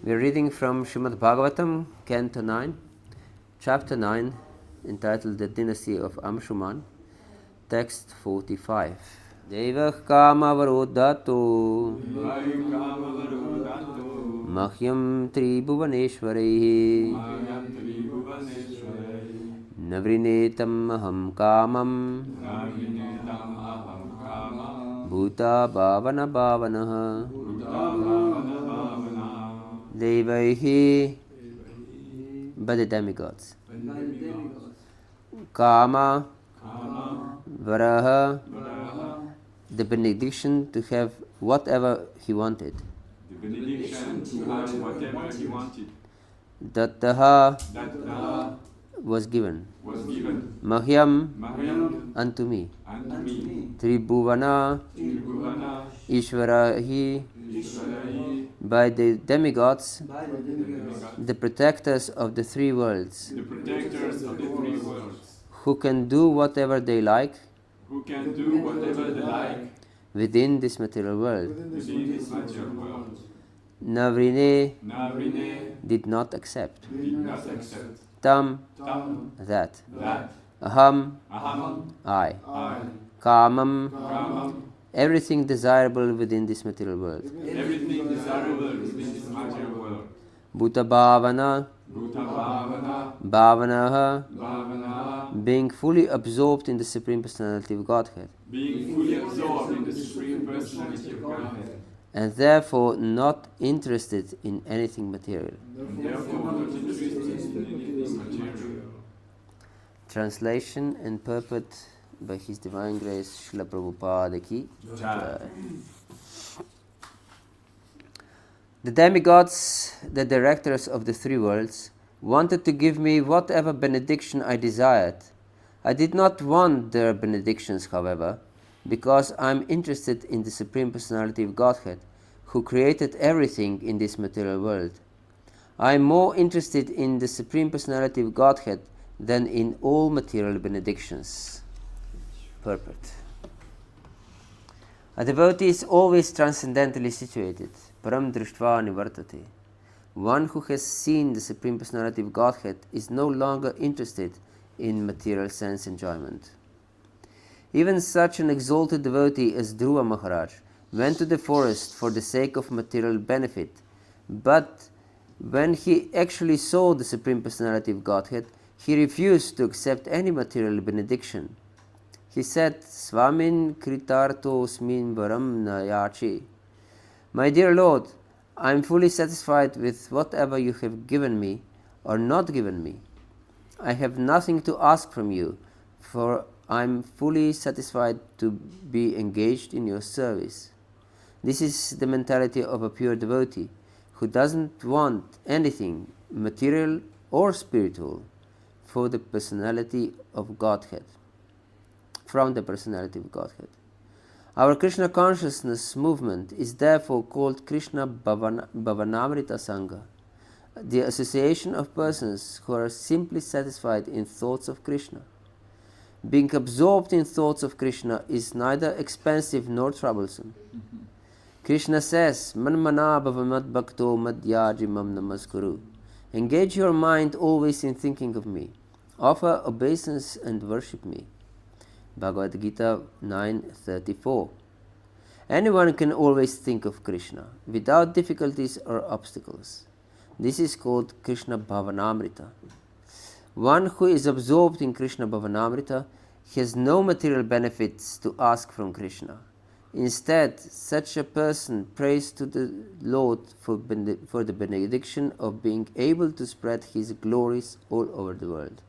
We are reading from Srimad Bhagavatam, Canto 9, Chapter 9, entitled The Dynasty of Amshuman, Text 45. Devah kama varodhato Mahyam tribhuvaneshwarehi Navrinetam aham kamam Bhuta bhavana bhavanaha Devaihi by the demigods. Kama Varaha, the benediction to have whatever he wanted. The benediction to have whatever he wanted. Dattaha was given. Mahyam unto me. Tribhuvana Ishvarahi by the demigods, the protectors of the three worlds, who can do whatever they like within this material world. Navrine did not accept. Tam that. Aham I. Kamam everything desirable within this material world. Bhuta bhavana bhavanaha being fully absorbed in the Supreme Personality of Godhead. And therefore not interested in anything material. Translation and purport by His Divine Grace Srila Prabhupada Ki Jai. The demigods, the directors of the three worlds, wanted to give me whatever benediction I desired. I did not want their benedictions, however, because I am interested in the Supreme Personality of Godhead, who created everything in this material world. I am more interested in the Supreme Personality of Godhead than in all material benedictions. Purport. A devotee is always transcendentally situated. Param drishtva nivartate. One who has seen the Supreme Personality of Godhead is no longer interested in material sense enjoyment. Even such an exalted devotee as Dhruva Maharaj went to the forest for the sake of material benefit, but when he actually saw the Supreme Personality of Godhead, he refused to accept any material benediction. He said, Swamin kritartosmin varam nayachi. My dear Lord, I am fully satisfied with whatever you have given me or not given me. I have nothing to ask from you, for I am fully satisfied to be engaged in your service. This is the mentality of a pure devotee who doesn't want anything material or spiritual for the personality of Godhead, from the personality of Godhead. Our Krishna consciousness movement is therefore called Krishna Bhavanamrita Sangha, the association of persons who are simply satisfied in thoughts of Krishna. Being absorbed in thoughts of Krishna is neither expensive nor troublesome. Krishna says, Manmana bhavamad bhakto madhyaji mam namaskuru. Engage your mind always in thinking of me. Offer obeisance and worship me. Bhagavad-gita 9:34. Anyone can always think of Krishna without difficulties or obstacles. This is called Krishna Bhavanamrita. One who is absorbed in Krishna Bhavanamrita has no material benefits to ask from Krishna. Instead, such a person prays to the Lord for the benediction of being able to spread His glories all over the world.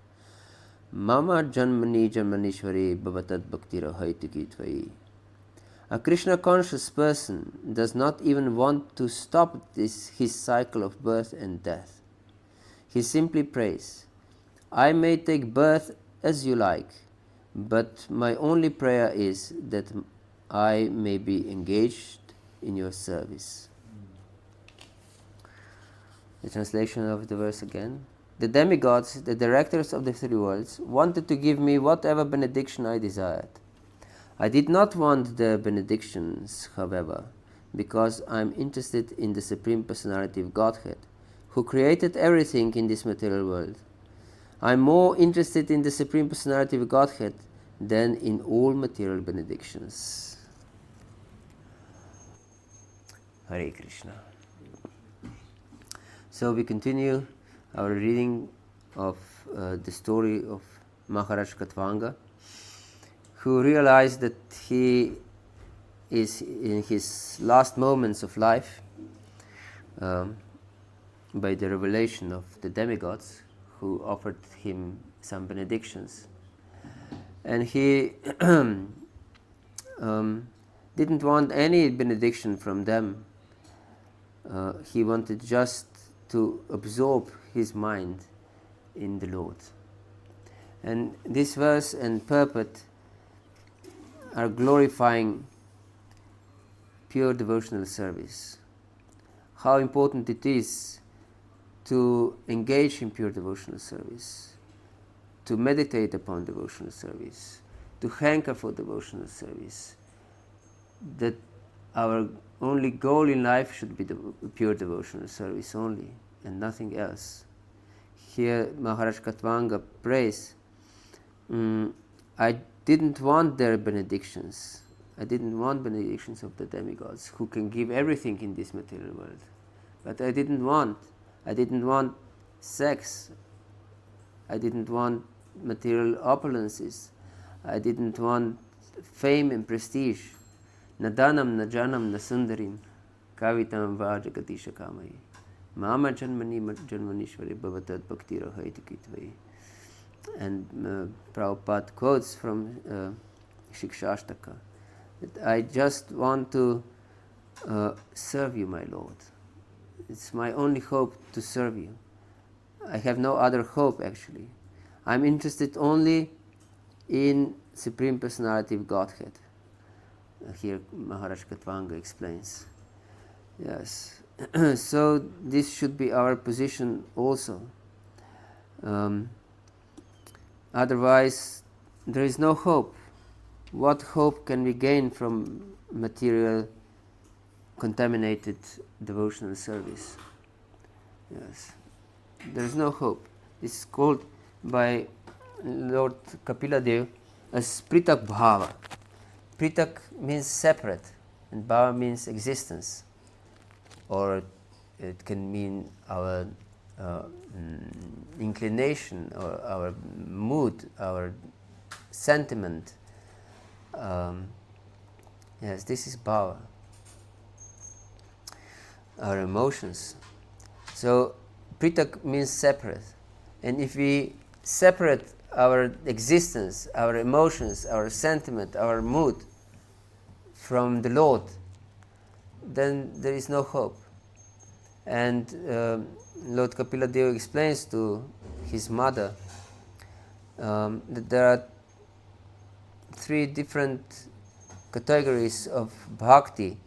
Mama janmani janmanishwari bhavatad bhakti-yoga tvai. A Krishna conscious person does not even want to stop his cycle of birth and death. He simply prays, I may take birth as you like, but my only prayer is that I may be engaged in your service. The translation of the verse again. The demigods, the directors of the three worlds, wanted to give me whatever benediction I desired. I did not want their benedictions, however, because I am interested in the Supreme Personality of Godhead, who created everything in this material world. I am more interested in the Supreme Personality of Godhead than in all material benedictions. Hare Krishna. So we continue our reading of the story of Maharaj Katvanga, who realized that he is in his last moments of life by the revelation of the demigods who offered him some benedictions. And he didn't want any benediction from them. He wanted just to absorb his mind in the Lord. And this verse and purport are glorifying pure devotional service. How important it is to engage in pure devotional service, to meditate upon devotional service, to hanker for devotional service, that our only goal in life should be the pure devotional service only and nothing else. Here Maharaj Katvanga prays, I didn't want their benedictions. I didn't want benedictions of the demigods who can give everything in this material world. But I didn't want sex. I didn't want material opulences. I didn't want fame and prestige. Nadanam, najanam, nasundarim, kavitam vajagatisha kamai. Mama janmani janmanishvari bhavatad bhakti-yoga itikitvayi. And Prabhupada quotes from Shikshashtaka that I just want to serve you, my Lord. It's my only hope to serve you. I have no other hope, actually. I'm interested only in Supreme Personality of Godhead. Here Maharaj Katvanga explains. Yes. So this should be our position also. Otherwise, there is no hope. What hope can we gain from material contaminated devotional service? Yes. There is no hope. This is called by Lord Kapila Dev as Pritak Bhava. Pritak means separate, and Bhava means existence. Or it can mean our inclination, or our mood, our sentiment. Yes, this is Bhava. Our emotions. So Pritak means separate. And if we separate our existence, our emotions, our sentiment, our mood from the Lord, then there is no hope. And Lord Kapila Deva explains to his mother that there are three different categories of bhakti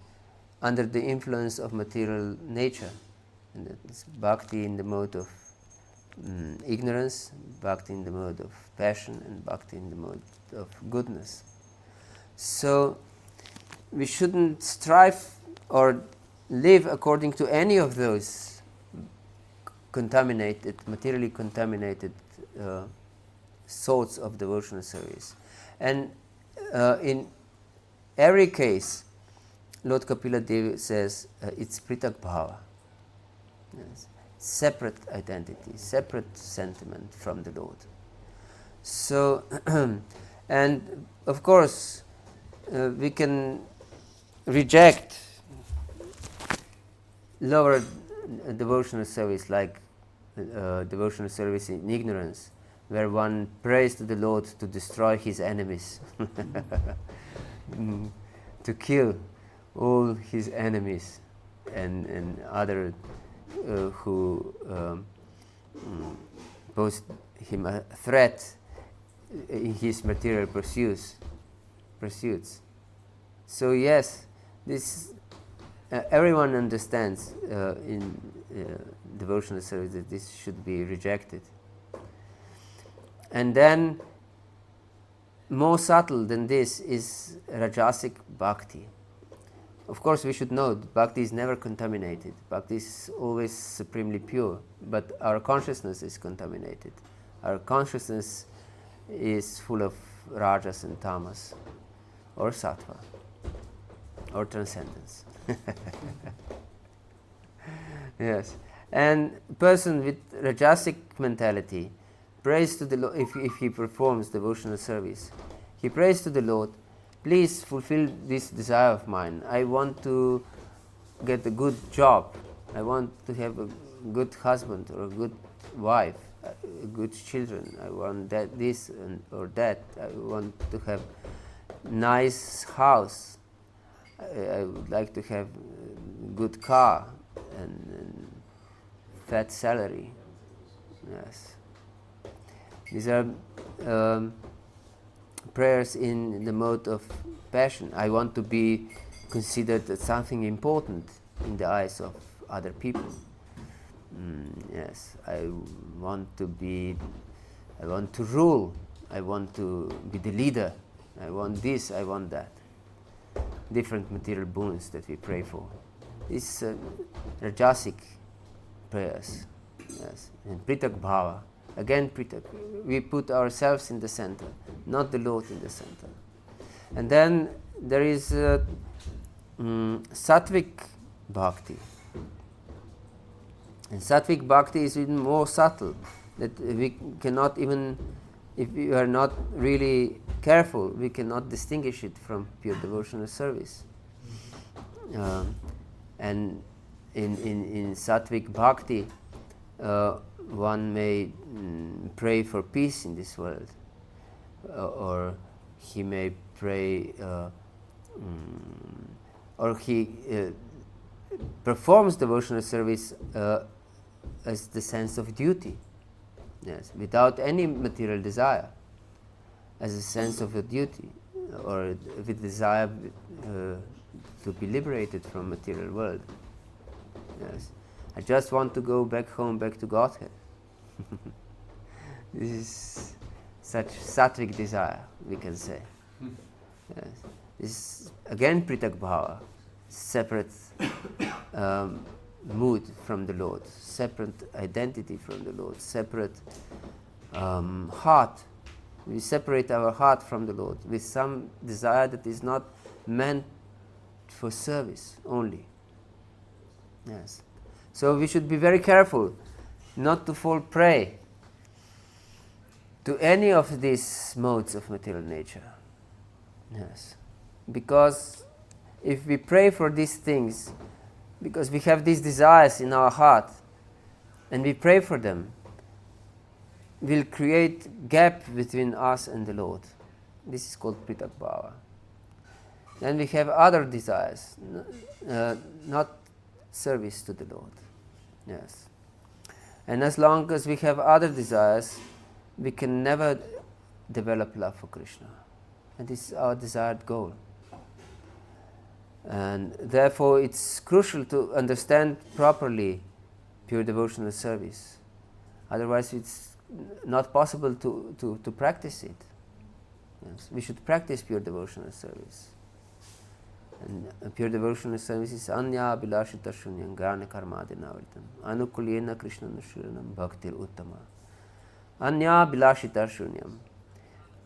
under the influence of material nature. And it's bhakti in the mode of ignorance, bhakti in the mode of passion, and bhakti in the mode of goodness. So we shouldn't strive or live according to any of those materially contaminated sorts of devotional service. And in every case, Lord Kapila Dev says it's Pritak Bhava. Yes. Separate identity, separate sentiment from the Lord. So, and of course, we can reject lower devotional service, like devotional service in ignorance, where one prays to the Lord to destroy his enemies, to kill all his enemies and other who pose him a threat in his material pursuits. So yes, this everyone understands in devotional service that this should be rejected. And then, more subtle than this is Rajasic Bhakti, Of course, we should know that bhakti is never contaminated. Bhakti is always supremely pure, but our consciousness is contaminated. Our consciousness is full of rajas and tamas, or sattva, or transcendence. Yes, and person with rajasic mentality prays to the Lord. If he performs devotional service, he prays to the Lord, please fulfill this desire of mine. I want to get a good job. I want to have a good husband or a good wife, good children. I want this or that. I want to have nice house. I would like to have a good car and fat salary. Yes. These are prayers in the mode of passion. I want to be considered as something important in the eyes of other people. Yes, I want to rule. I want to be the leader. I want this, I want that. Different material boons that we pray for. These rajasic prayers. Yes, and pritak bhava. Again, pritak. We put ourselves in the center, not the Lord in the center. And then there is sattvic bhakti. And sattvic bhakti is even more subtle, that we cannot even, if we are not really careful, we cannot distinguish it from pure devotional service. And in sattvic bhakti, one may pray for peace in this world, or he may pray, or he performs devotional service as the sense of duty, yes, without any material desire, as a sense of a duty, or with desire to be liberated from material world. Yes, I just want to go back home, back to Godhead. This is such sattvic desire, we can say. Yes. This is again pritak bhava, separate mood from the Lord, separate identity from the Lord, separate heart. We separate our heart from the Lord with some desire that is not meant for service only. Yes. So we should be very careful not to fall prey to any of these modes of material nature. Yes. Because if we pray for these things, because we have these desires in our heart, and we pray for them, we'll create gap between us and the Lord. This is called pritak bhava. Then we have other desires, not service to the Lord. Yes. And as long as we have other desires, we can never develop love for Krishna. And this is our desired goal. And therefore it's crucial to understand properly pure devotional service. Otherwise it's not possible to practice it. Yes. We should practice pure devotional service. And pure devotional service is anya abhilashita shunyam gana karmadinavritam anukulena krishna nushuranam bhaktir uttama. Anya abhilashita shunyam.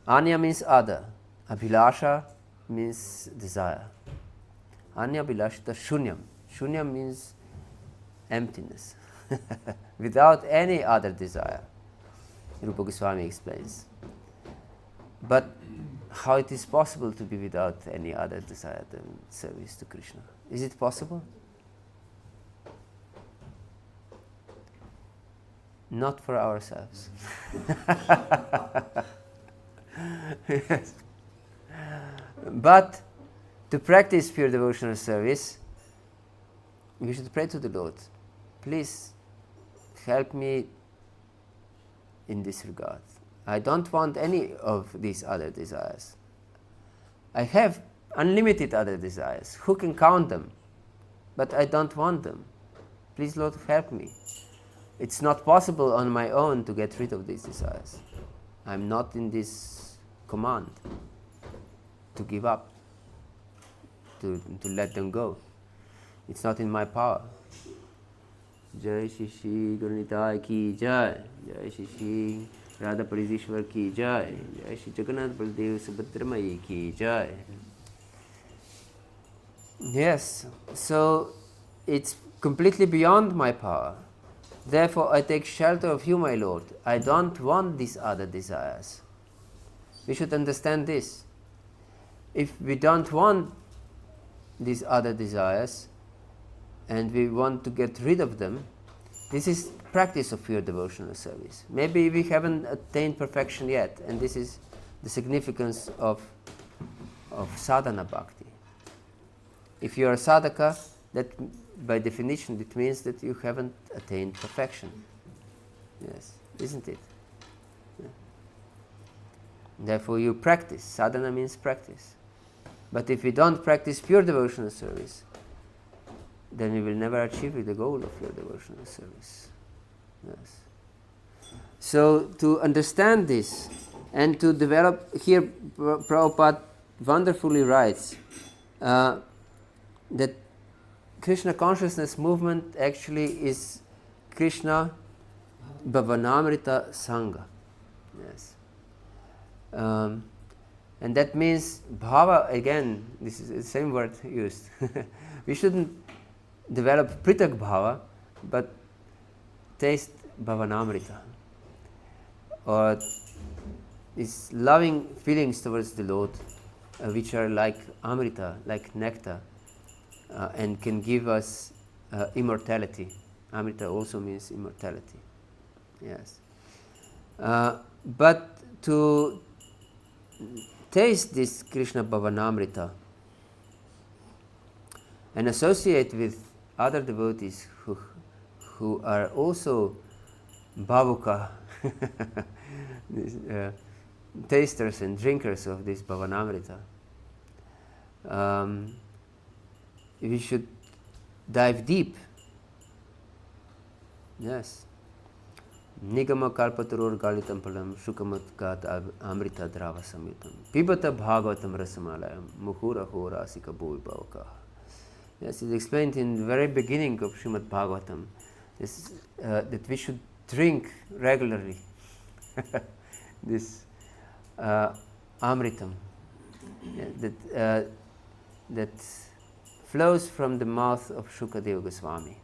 Anya means other. Abhilasha means desire. Anya abhilashita shunyam. Shunyam means emptiness. Without any other desire. Rupa Goswami explains. But how it is possible to be without any other desire than service to Krishna? Is it possible? Not for ourselves. Yes. But to practice pure devotional service, we should pray to the Lord. Please help me in this regard. I don't want any of these other desires. I have unlimited other desires. Who can count them? But I don't want them. Please, Lord, help me. It's not possible on my own to get rid of these desires. I'm not in this command to give up. to let them go. It's not in my power. Jai Shri Shri Gurunitai ki Jai. Jai Shri Shri Radha Paridishwar ki Jai. Jai Shri Jagannath Baldev Subhadramayi ki Jai. Yes, so it's completely beyond my power. Therefore, I take shelter of you, my Lord. I don't want these other desires. We should understand this. If we don't want these other desires and we want to get rid of them, this is practice of pure devotional service. Maybe we haven't attained perfection yet, and this is the significance of sadhana bhakti. If you are a sadhaka, that by definition it means that you haven't attained perfection. Yes, isn't it? Yeah. Therefore you practice. Sadhana means practice. But if we don't practice pure devotional service, then we will never achieve the goal of pure devotional service. Yes. So to understand this and to develop, here Prabhupada wonderfully writes that Krishna consciousness movement actually is Krishna Bhavanamrita Sangha. Yes. And that means bhava, again, this is the same word used. We shouldn't develop pritak bhava, but taste bhavanamrita. Or these loving feelings towards the Lord, which are like amrita, like nectar, and can give us immortality. Amrita also means immortality. Yes. But to taste this Krishna Bhavanamrita and associate with other devotees who are also bhavuka, tasters and drinkers of this Bhavanamrita, we should dive deep. Yes. Nigama kalpataror galitam palam shukamat gat amrita drava samyutam pibata bhagavatam rasamalayam muhura horasika bhuvibhavaka. Yes, it's explained in the very beginning of Srimad Bhagavatam that we should drink regularly this amritam that flows from the mouth of Shukadeva Goswami.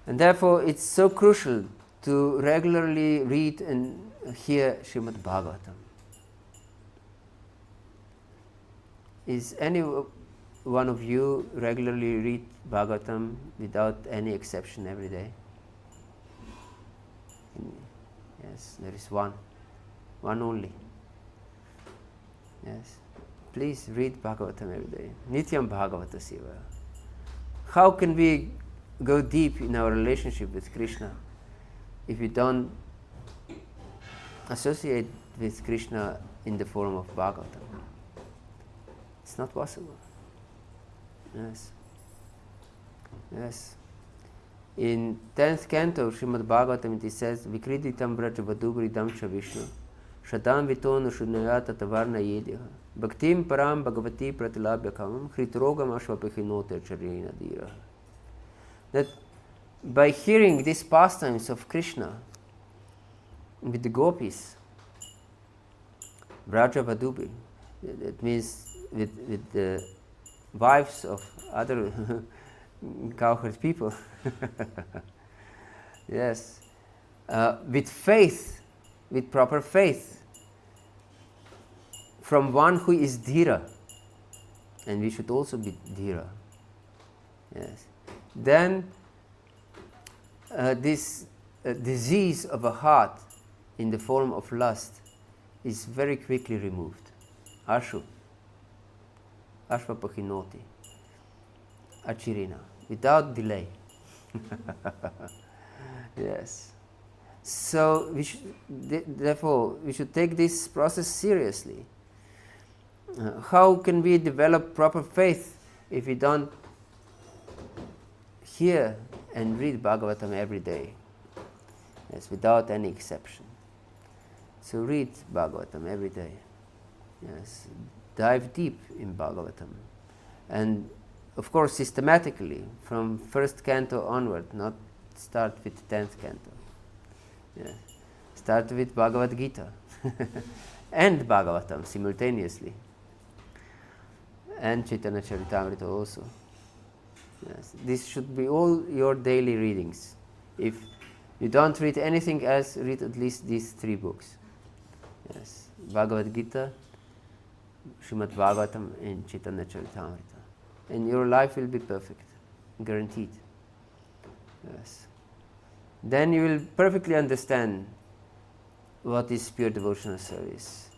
And therefore it's so crucial to regularly read and hear Srimad Bhagavatam. Is any one of you regularly read Bhagavatam without any exception every day? Yes, there is one only. Yes, please read Bhagavatam every day. Nityam Bhagavata Seva. How can we go deep in our relationship with Krishna if we don't associate with Krishna in the form of Bhagavatam? It's not possible. Yes. Yes. In 10th canto of Srimad Bhagavatam it says, Vikriditam braja vadugridam cha Vishnu Shadam vitonu shunayata tavarna yedya Bhaktim param bhagavati pratilabhyakam Hritrogam ashvapechinote charina dira. That by hearing these pastimes of Krishna with the gopis, braja vadubhi, that means with the wives of other cowherd people. Yes. With faith, with proper faith, from one who is dhira, and we should also be dhira. Yes. Then this disease of a heart in the form of lust is very quickly removed. Ashu. Ashvapachinoti, Achirina, without delay. Yes. So therefore we should take this process seriously. How can we develop proper faith if we don't hear and read Bhagavatam every day? Yes, without any exception. So read Bhagavatam every day. Yes. Dive deep in Bhagavatam. And of course, systematically, from first canto onward, not start with 10th canto. Yeah. Start with Bhagavad-gita and Bhagavatam simultaneously. And Chaitanya Charitamrita also. Yes. This should be all your daily readings. If you don't read anything else, read at least these 3 books. Yes. Bhagavad-gita, Srimad Bhagavatam, and Chaitanya Charitamrita. And your life will be perfect. Guaranteed. Yes. Then you will perfectly understand what is pure devotional service.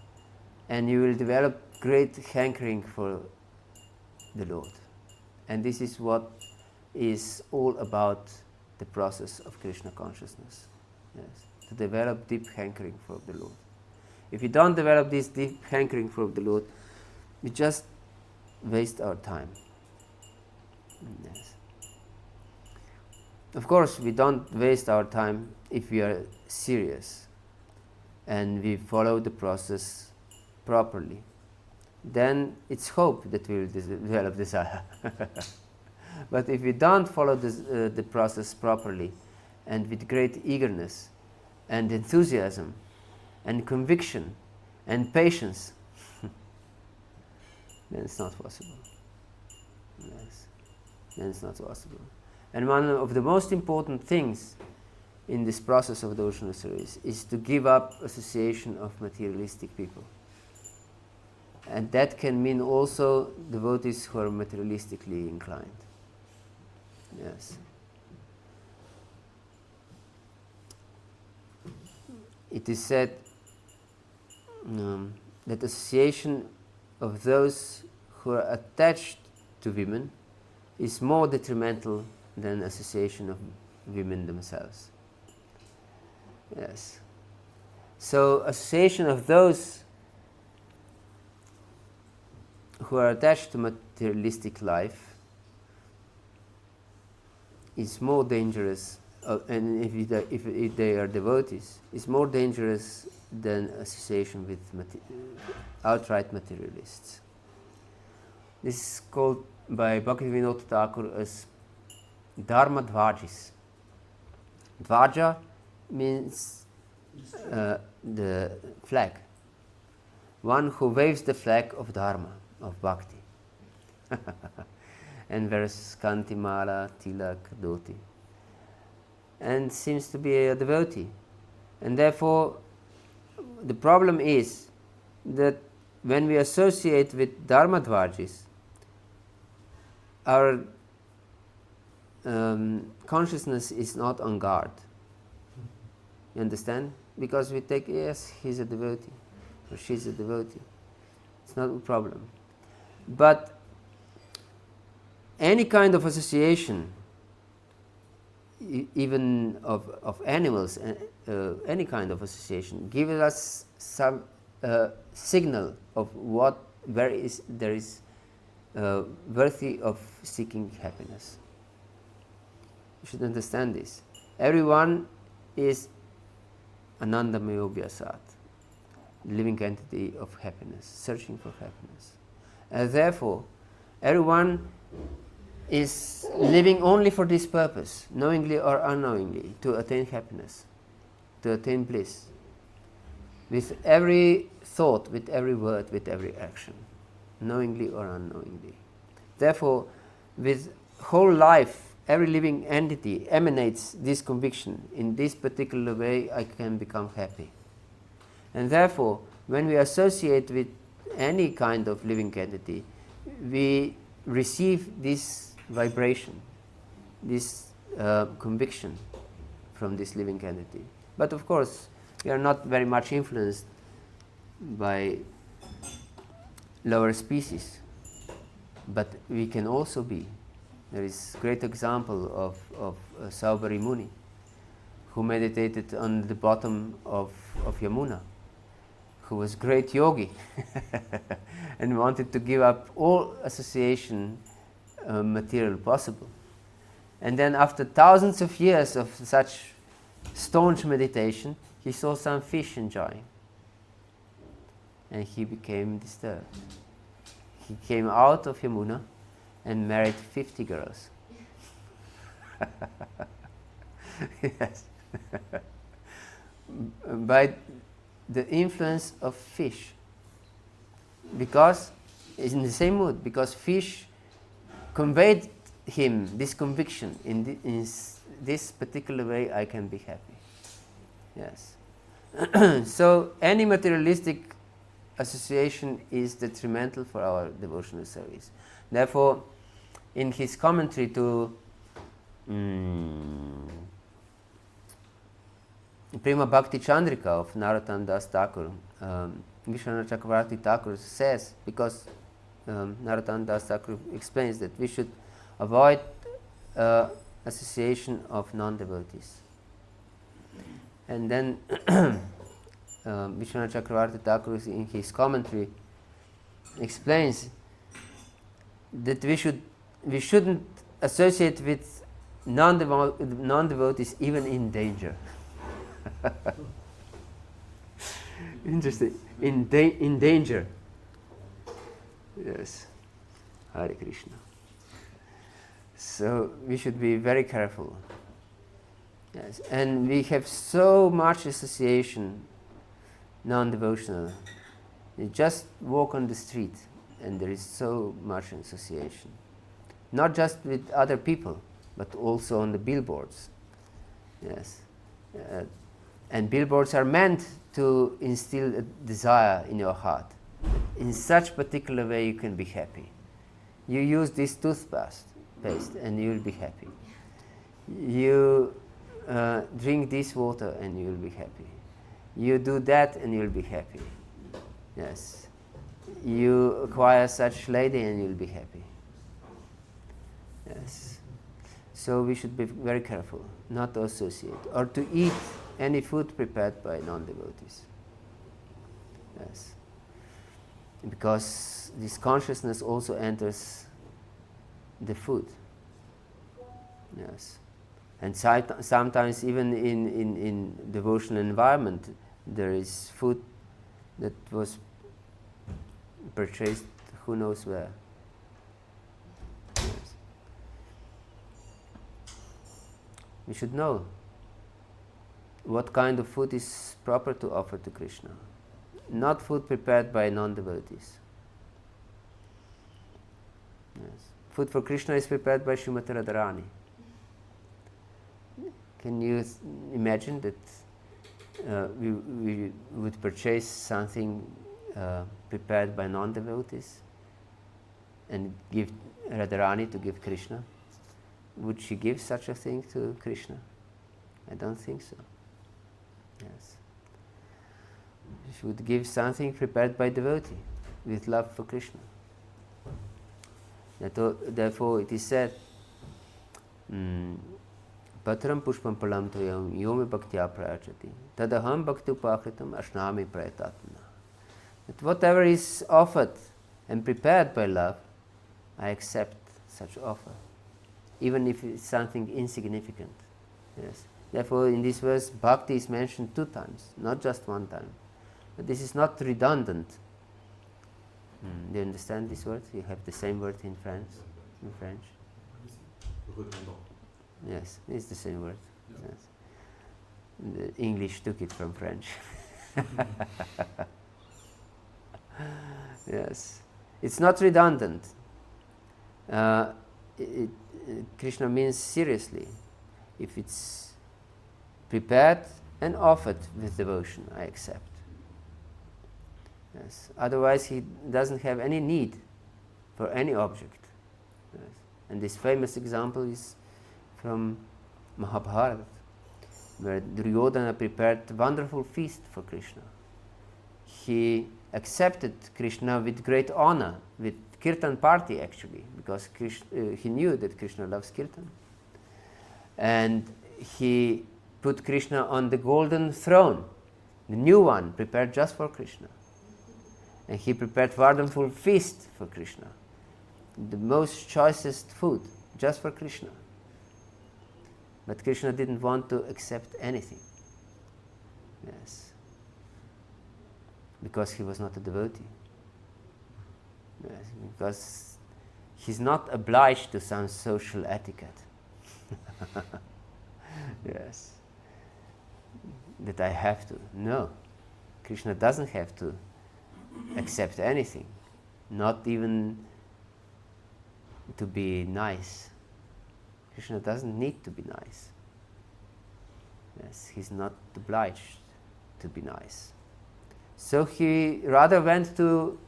And you will develop great hankering for the Lord. And this is what is all about the process of Krishna consciousness. Yes. To develop deep hankering for the Lord. If you don't develop this deep hankering for the Lord, we just waste our time. Yes. Of course, we don't waste our time if we are serious and we follow the process properly. Then it's hope that we will develop desire. But if we don't follow the process properly and with great eagerness and enthusiasm and conviction and patience, then it's not possible. Yes. Then it's not possible. And one of the most important things in this process of devotional service is to give up association of materialistic people. And that can mean also devotees who are materialistically inclined. Yes. It is said that association of those who are attached to women is more detrimental than association of women themselves. Yes. So association of those who are attached to materialistic life is more dangerous, and if they are devotees, is more dangerous than association with outright materialists. This is called by Bhaktivinoda Thakur as dharma dvajis. Dvaja means the flag. One who waves the flag of dharma, of bhakti. And wears kantimala, tilak, dhoti. And seems to be a devotee. And therefore, the problem is that when we associate with dharma dvajis, our consciousness is not on guard. You understand? Because we take, yes, he's a devotee, or she's a devotee. It's not a problem. But any kind of association, even of animals, any kind of association, gives us some signal of what there is worthy of seeking happiness. You should understand this. Everyone is Anandamaya Vyasat, living entity of happiness, searching for happiness. And therefore, everyone is living only for this purpose, knowingly or unknowingly, to attain happiness, to attain bliss. With every thought, with every word, with every action, knowingly or unknowingly. Therefore, with whole life, every living entity emanates this conviction: in this particular way I can become happy. And therefore, when we associate with any kind of living entity, we receive this vibration, this conviction from this living entity. But of course, we are not very much influenced by lower species, but we can also be. There is a great example of Saubari Muni, who meditated on the bottom of Yamuna, who was great yogi and wanted to give up all association material possible. And then after thousands of years of such staunch meditation, he saw some fish enjoying. And he became disturbed. He came out of Yamuna and married 50 girls. Yes. By the influence of fish. Because it's in the same mood, because fish conveyed him this conviction, in this particular way I can be happy. Yes. So any materialistic association is detrimental for our devotional service. Therefore, in his commentary to Prima Bhakti Chandrika of Narottam Das Thakur, Vishwanath Chakravarti Thakur says, because Narottam Das Thakur explains that we should avoid association of non-devotees. And then Vishwanath Chakravarti Thakur in his commentary explains that we shouldn't associate with non-devotees even in danger. Interesting. In danger. Yes. Hare Krishna. So we should be very careful. Yes. And we have so much association, non-devotional. You just walk on the street and there is so much association. Not just with other people, but also on the billboards. Yes. And billboards are meant to instill a desire in your heart. In such particular way you can be happy. You use this toothpaste and you will be happy. You drink this water and you will be happy. You do that and you will be happy. Yes. You acquire such lady and you will be happy. Yes. So we should be very careful not to associate or to eat any food prepared by non-devotees. Yes. Because this consciousness also enters the food. Yes. And sometimes even in devotional environment there is food that was purchased who knows where. Yes. We should know what kind of food is proper to offer to Krishna. Not food prepared by non-devotees. Yes. Food for Krishna is prepared by Srimati Radharani. Can you imagine that we would purchase something prepared by non-devotees and give Radharani to give Krishna? Would she give such a thing to Krishna? I don't think so. Yes. She would give something prepared by devotee with love for Krishna. Therefore it is said, Patram pushpam palam toyam yomi bhaktya prayachati tadaham bhakti upakritam ashnami prayatatmana. That whatever is offered and prepared by love, I accept such offer, even if it's something insignificant. Yes. Therefore, in this verse, bhakti is mentioned 2 times, not just 1 time. But this is not redundant. Do you understand this word? You have the same word in French. Yes, it's the same word. Yeah. Yes. The English took it from French. Yes, it's not redundant. Krishna means seriously. If it's prepared and offered with devotion, I accept. Yes. Otherwise, he doesn't have any need for any object. Yes. And this famous example is from Mahabharata, where Duryodhana prepared a wonderful feast for Krishna. He accepted Krishna with great honor, with kirtan party actually, because he knew that Krishna loves kirtan. And he put Krishna on the golden throne, the new one, prepared just for Krishna. And he prepared wonderful feast for Krishna, the most choicest food, just for Krishna. But Krishna didn't want to accept anything. Yes. Because he was not a devotee. Yes. Because he's not obliged to some social etiquette. Yes. That I have to. No. Krishna doesn't have to accept anything. Not even to be nice. Krishna doesn't need to be nice. Yes, he's not obliged to be nice. So he rather went to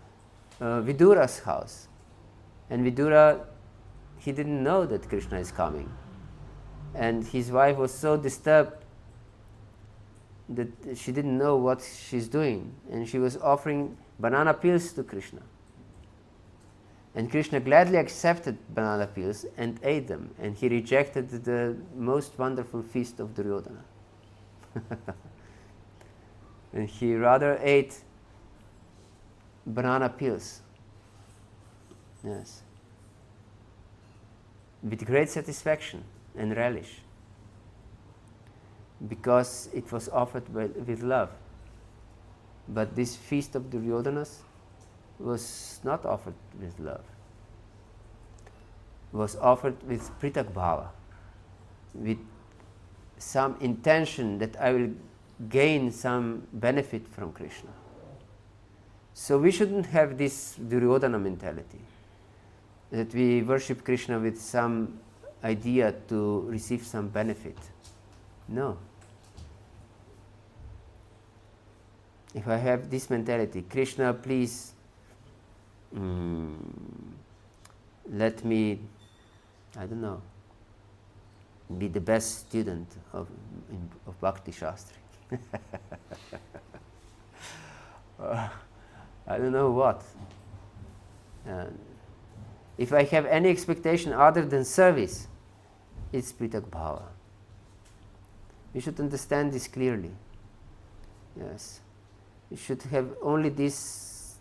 Vidura's house. And Vidura, he didn't know that Krishna is coming. And his wife was so disturbed that she didn't know what she's doing. And she was offering banana peels to Krishna. And Krishna gladly accepted banana peels and ate them. And he rejected the most wonderful feast of Duryodhana. And he rather ate banana peels. Yes. With great satisfaction and relish. Because it was offered with love. But this feast of Duryodhanas was not offered with love. It was offered with pritak bhava, with some intention that I will gain some benefit from Krishna. So we shouldn't have this Duryodhana mentality, that we worship Krishna with some idea to receive some benefit. No. If I have this mentality, Krishna, please let me, I don't know, be the best student of Bhakti Shastri. I don't know what. If I have any expectation other than service, it's pritak bhava. We should understand this clearly. Yes. We should have only this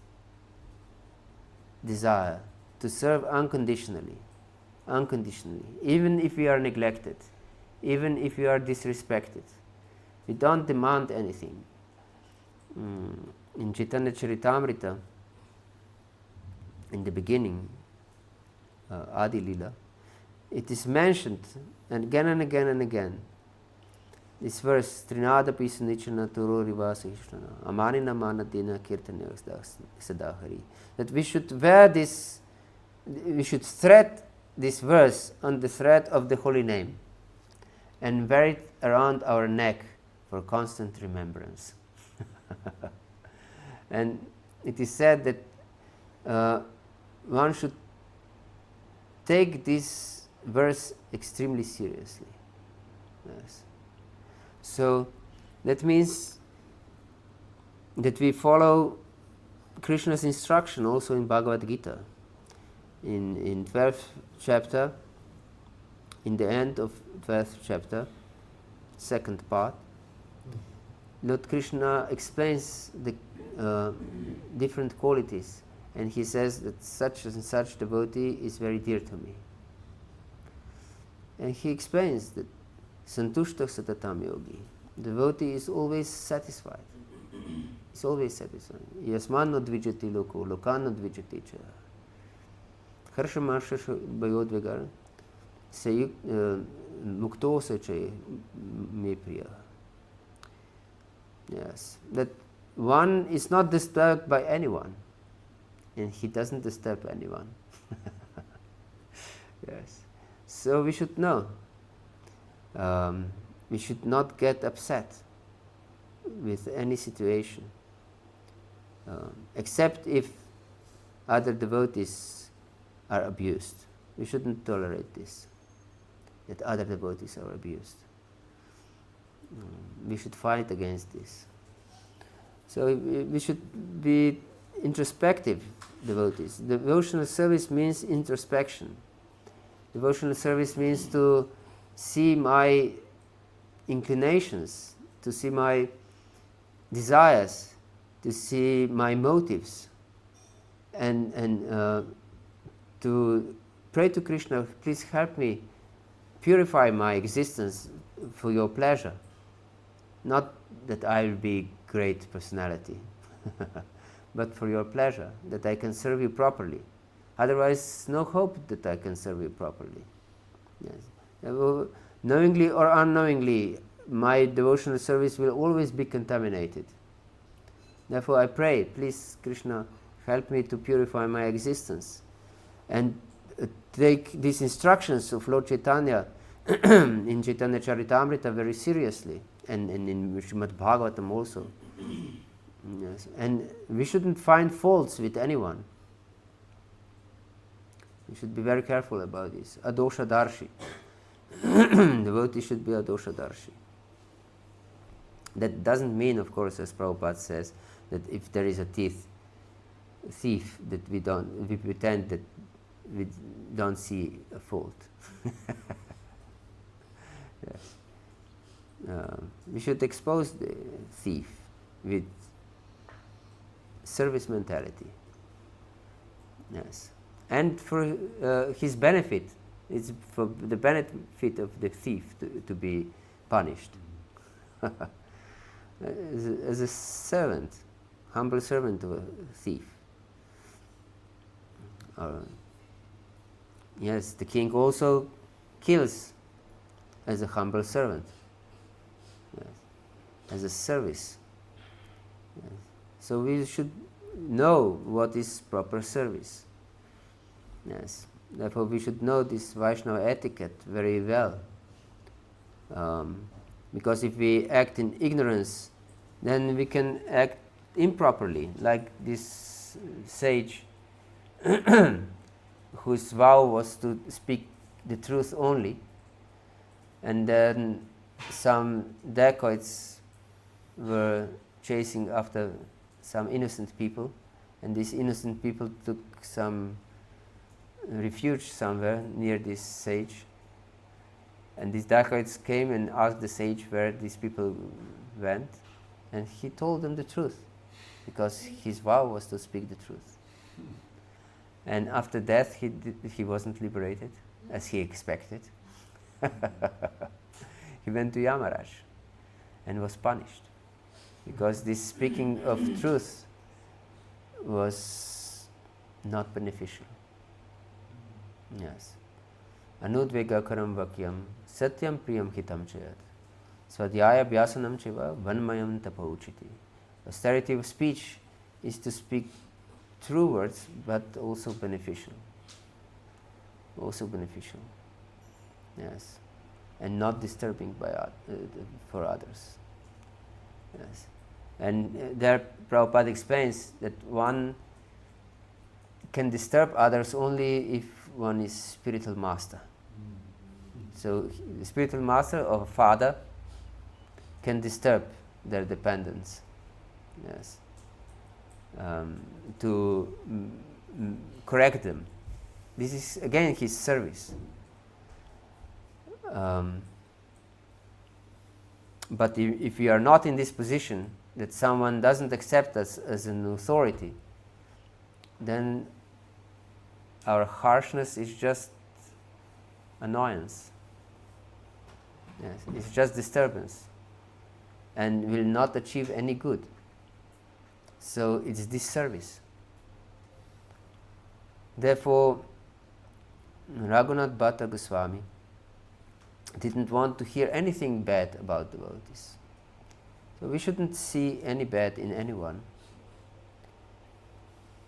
desire to serve unconditionally, even if we are neglected, even if we are disrespected. We don't demand anything. In Chaitanya Charitamrita, in the beginning, Adi Lila, it is mentioned and again and again and again. This verse, Trinadapi Sunichana Turo Rivasa Hishtana, Amanina Manadina Kirtanya Sadahari. That we should wear this, we should thread this verse on the thread of the holy name and wear it around our neck for constant remembrance. And it is said that one should take this verse extremely seriously. Yes. So that means that we follow Krishna's instruction also in Bhagavad-gita. In 12th chapter, in the end of 12th chapter, second part, Lord Krishna explains the different qualities, and he says that such and such devotee is very dear to me. And he explains that Santushta Satatam Yogi, devotee is always satisfied. Is always satisfied. Yasman no dvijati loko, lokan no dvijati cha. Harsha marsha bayodvegar, se mukto se che me priya. Yes, that one is not disturbed by anyone, and he doesn't disturb anyone. Yes, so we should know. We should not get upset with any situation, except if other devotees are abused. We shouldn't tolerate this, that other devotees are abused. We should fight against this. So we should be introspective devotees. Devotional service means introspection. Devotional service means to see my inclinations, to see my desires, to see my motives, and to pray to Krishna, please help me purify my existence for your pleasure. Not that I will be great personality, but for your pleasure, that I can serve you properly, Otherwise, no hope that I can serve you properly. Yes. Knowingly or unknowingly, my devotional service will always be contaminated. Therefore, I pray, please, Krishna, help me to purify my existence. And take these instructions of Lord Chaitanya in Chaitanya Charitamrita very seriously, and in Srimad Bhagavatam also. Yes. And we shouldn't find faults with anyone. We should be very careful about this. Adosha darshi. The devotee should be adosha darshi. That doesn't mean, of course, as Prabhupada says, that if there is a thief, that we pretend that we don't see a fault. Yes. We should expose the thief with service mentality. Yes. And for his benefit, it's for the benefit of the thief to be punished. As a servant, humble servant of a thief. Yes, the king also kills as a humble servant. Yes. As a service. Yes. So we should know what is proper service. Yes. Therefore, we should know this Vaishnava etiquette very well. Because if we act in ignorance, then we can act improperly, like this sage whose vow was to speak the truth only, and then some dacoits were chasing after some innocent people, and these innocent people took some refuge somewhere near this sage, and these dacoits came and asked the sage where these people went, and he told them the truth, because his vow was to speak the truth. And after death, he wasn't liberated, as he expected. He went to Yamaraj and was punished, because this speaking of truth was not beneficial. Yes. Anudvegakaram vakyam satyam priyam hitam chayat swadhyaya vyasanam chiva vanmayam tapauchiti. Austerity of speech is to speak true words, but also beneficial. Also beneficial. Yes. And not disturbing for others. Yes. And there Prabhupada explains that one can disturb others only if one is spiritual master. So the spiritual master of a father can disturb their dependents. Yes. To correct them. This is again his service. But if we are not in this position, that someone doesn't accept us as an authority, then our harshness is just annoyance. Yes, it's just disturbance, and will not achieve any good. So it's disservice. Therefore, Raghunath Bhatta Goswami didn't want to hear anything bad about devotees. So we shouldn't see any bad in anyone.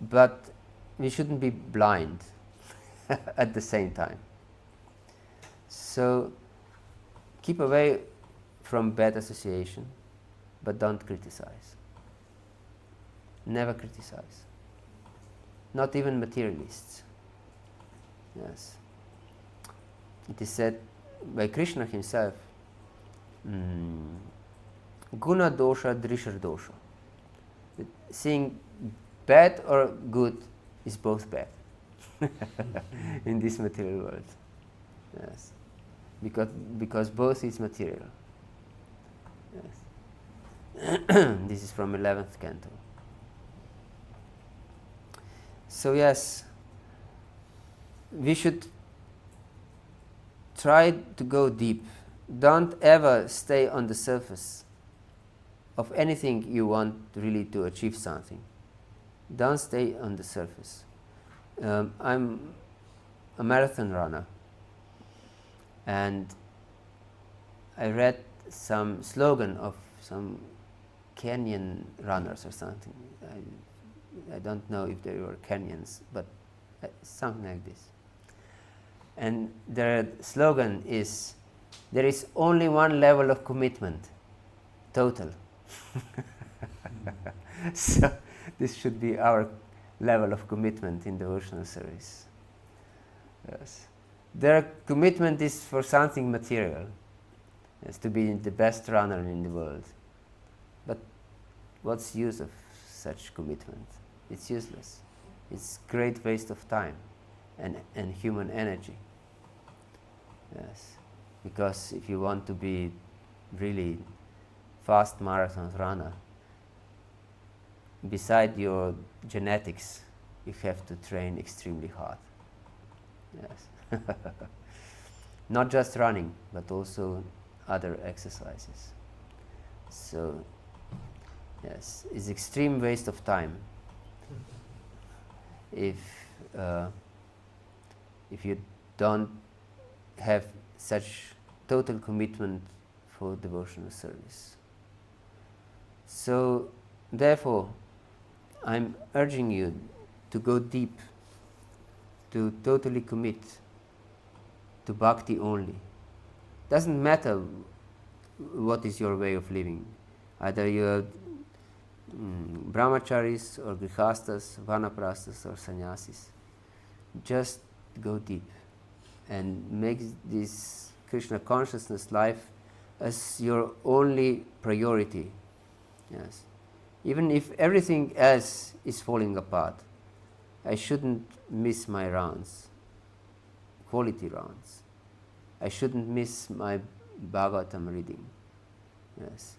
But we shouldn't be blind at the same time. So keep away from bad association, but don't criticize. Never criticize. Not even materialists. Yes. It is said by Krishna himself, guna dosha drishar dosha. Seeing bad or good is both bad in this material world. Yes. Because both is material. Yes. This is from 11th canto. So yes, we should try to go deep. Don't ever stay on the surface of anything you want really to achieve something. Don't stay on the surface. I'm a marathon runner, and I read some slogan of some Kenyan runners or something. I don't know if they were Kenyans, but something like this. And their slogan is, there is only one level of commitment, total. So this should be our level of commitment in devotional service. Yes. Their commitment is for something material, is to be the best runner in the world. But what's the use of such commitment? It's useless. It's great waste of time and human energy. Yes. Because if you want to be really fast marathon runner, beside your genetics, you have to train extremely hard. Yes. Not just running, but also other exercises. So, yes, it's extreme waste of time if you don't have such total commitment for devotional service. So, therefore, I'm urging you to go deep, to totally commit to bhakti only. Doesn't matter what is your way of living. Either you're brahmacharis or grihastas, vanaprasthas or sannyasis. Just go deep and make this Krishna consciousness life as your only priority. Yes. Even if everything else is falling apart, I shouldn't miss my rounds, quality rounds. I shouldn't miss my Bhagavatam reading. Yes.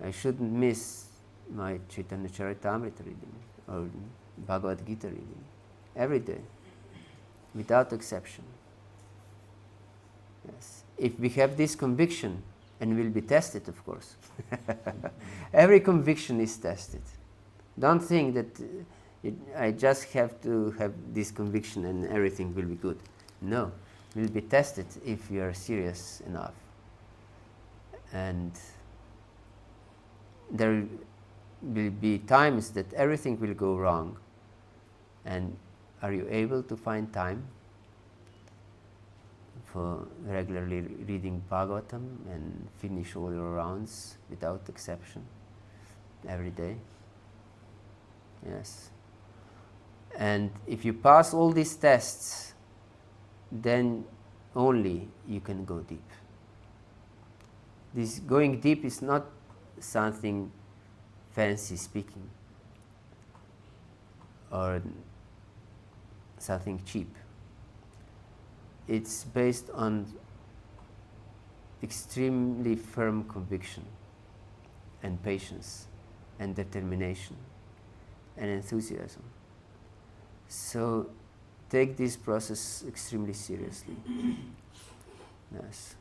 I shouldn't miss my Chaitanya Charitamrita reading or Bhagavad Gita reading. Every day, without exception. Yes. If we have this conviction, and will be tested, of course. Every conviction is tested. Don't think that I just have to have this conviction and everything will be good. No, it will be tested if you are serious enough. And there will be times that everything will go wrong. And are you able to find time for regularly reading Bhagavatam and finish all your rounds without exception every day? Yes. And if you pass all these tests, then only you can go deep. This going deep is not something fancy speaking or something cheap. It's based on extremely firm conviction and patience and determination and enthusiasm. So take this process extremely seriously. Yes.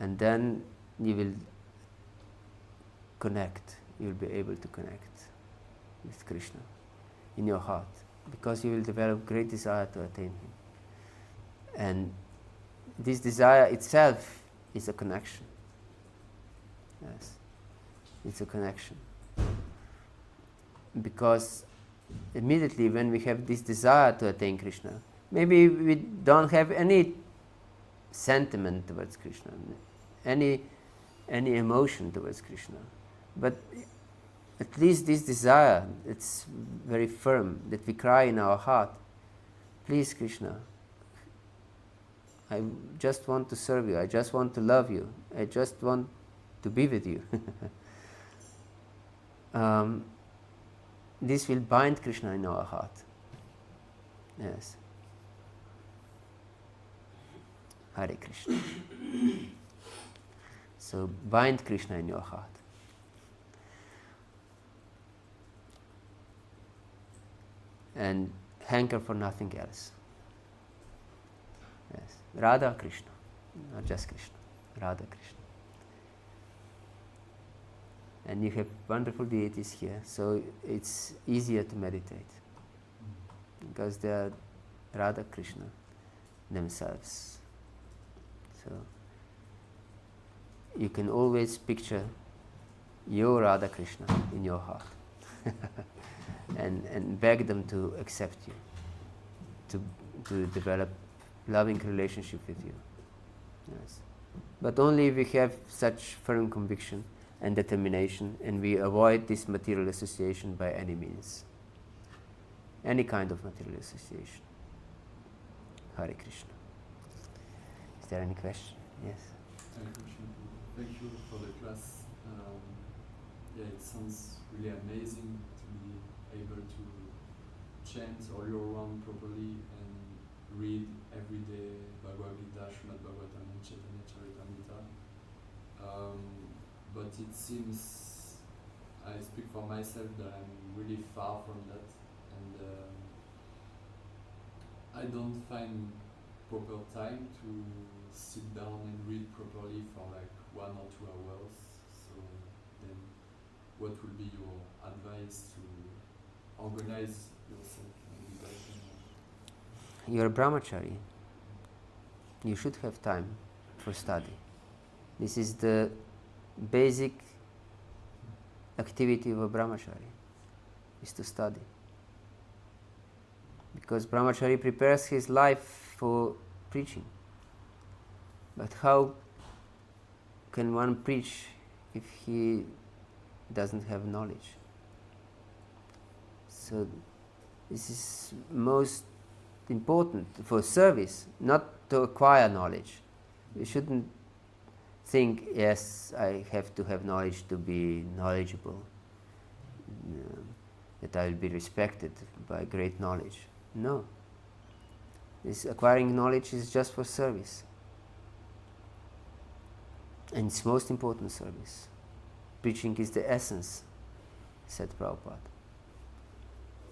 And then you will connect, you'll be able to connect with Krishna in your heart, because you will develop great desire to attain Him. And this desire itself is a connection. Yes, it's a connection. Because immediately when we have this desire to attain Krishna, maybe we don't have any sentiment towards Krishna, any emotion towards Krishna, but at least this desire, it's very firm, that we cry in our heart, please Krishna, I just want to serve you, I just want to love you, I just want to be with you. This will bind Krishna in our heart. Yes. Hare Krishna. So bind Krishna in your heart. And hanker for nothing else. Yes. Radha Krishna, not just Krishna. Radha Krishna. And you have wonderful deities here, so it's easier to meditate. because they are Radha Krishna themselves. So you can always picture your Radha Krishna in your heart and beg them to accept you, to develop loving relationship with you. Yes. But only if we have such firm conviction and determination, and we avoid this material association by any means. Any kind of material association. Hare Krishna. Is there any question? Yes. Thank you for the class. It sounds really amazing to be able to chant all year round properly and read every day Bhagavad-gita, Srimad Bhagavatam, and Chaitanya Charitamrita. But it seems, I speak for myself, that I'm really far from that, and I don't find proper time to sit down and read properly for like 1 or 2 hours. So then what will be your advice to organize yourself in devotion? You're a brahmachari. You should have time for study. This is the basic activity of a brahmachari, is to study. Because brahmachari prepares his life for preaching. But how can one preach if he doesn't have knowledge? So this is most important for service, not to acquire knowledge. You shouldn't think, yes, I have to have knowledge to be knowledgeable, that I will be respected by great knowledge. No. This acquiring knowledge is just for service. And it's most important service. Preaching is the essence, said Prabhupada.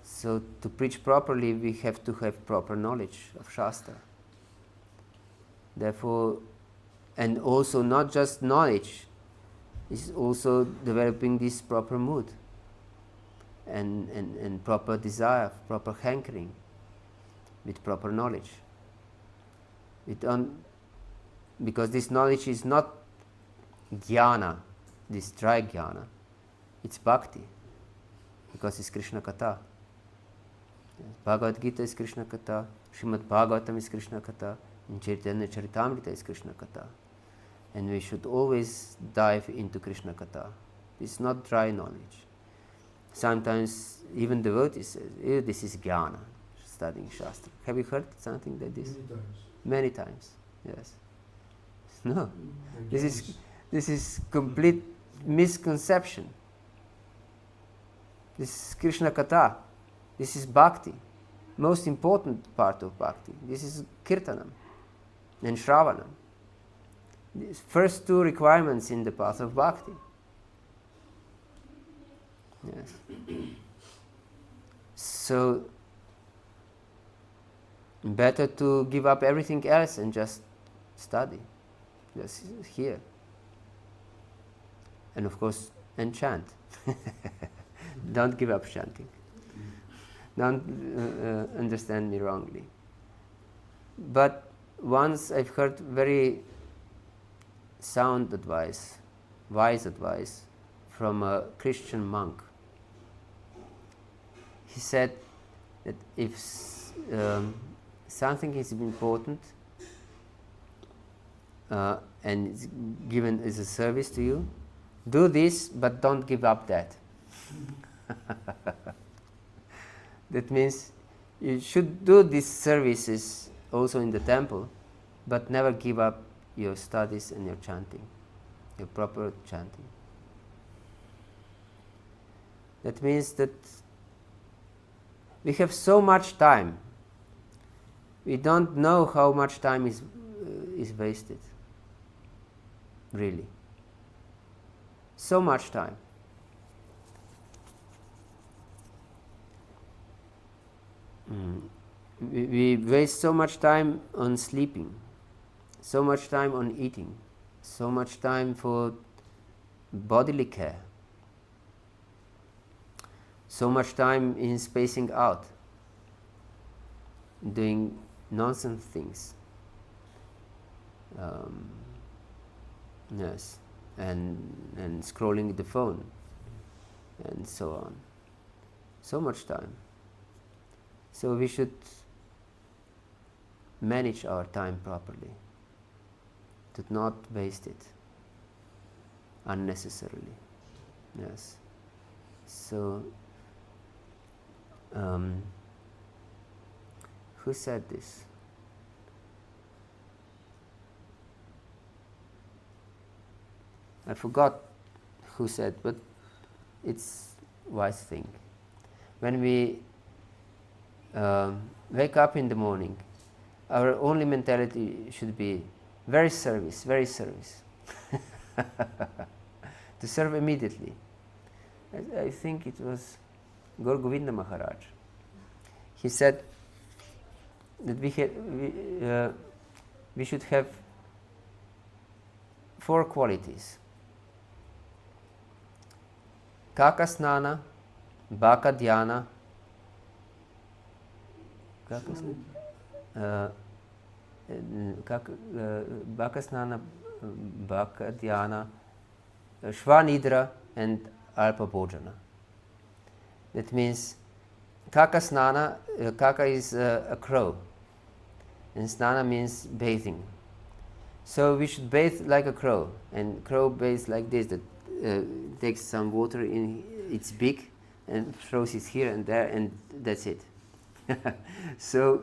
So to preach properly, we have to have proper knowledge of Shastra. Therefore, and also not just knowledge, it's also developing this proper mood and proper desire, proper hankering with proper knowledge. Because this knowledge is not jnana, this dry jnana, it's bhakti, because it's Krishna Katha. Bhagavad Gita is Krishna Katha, Srimad Bhagavatam is Krishna Katha, and Chaitanya Charitamrita is Krishna Katha. And we should always dive into Krishna Katha. It's not dry knowledge. Sometimes even devotees say, this is jnana, studying Shastra. Have you heard something like this? Many times. Many times, yes. No, this is complete misconception. This is Krishna Katha. This is bhakti, most important part of bhakti. This is kirtanam and shravanam. These first 2 requirements in the path of bhakti. Yes. So better to give up everything else and just study, just hear, and of course, and chant. Don't give up chanting. Don't understand me wrongly. But once I've heard very sound advice, wise advice from a Christian monk. He said that if something is important and it's given as a service to you, do this, but don't give up that. That means you should do these services also in the temple, but never give up your studies and your chanting, your proper chanting. That means that we have so much time. We don't know how much time is wasted. Really. So much time. We waste so much time on sleeping, so much time on eating, so much time for bodily care, so much time in spacing out. doing nonsense things. Yes, and scrolling the phone, and so on. So much time. So we should manage our time properly, to not waste it unnecessarily. Yes. So, who said this? I forgot who said, but it's a wise thing. When we wake up in the morning, our only mentality should be very service, to serve immediately. I think it was Gaur Govinda Maharaj. He said that we should have 4 qualities: Kaka Snana, Bhaka Dhyana, Bhaka Snana, Bhaka Dhyana, Shvanidra, and Alpa Bhojana. That means Kaka Snana, Kaka is a crow, and Snana means bathing. So we should bathe like a crow, and crow bathes like this, that takes some water in its beak and throws it here and there, and that's it. So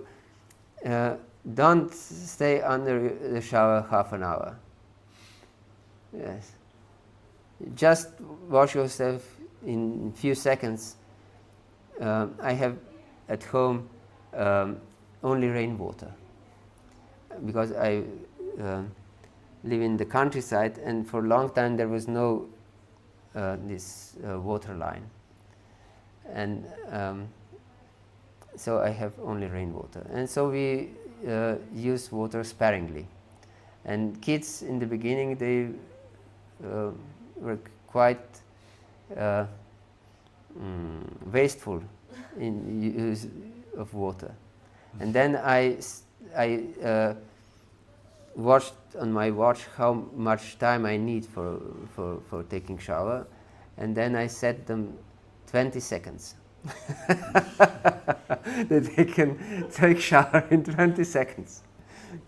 don't stay under the shower half an hour. Yes. Just wash yourself in a few seconds. I have at home only rainwater, because I live in the countryside, and for a long time there was no this water line, and so I have only rainwater, and so we use water sparingly. And kids in the beginning, they were quite wasteful in use of water. And then I watched on my watch how much time I need for taking shower, and then I set them 20 seconds. That they can take shower in 20 seconds,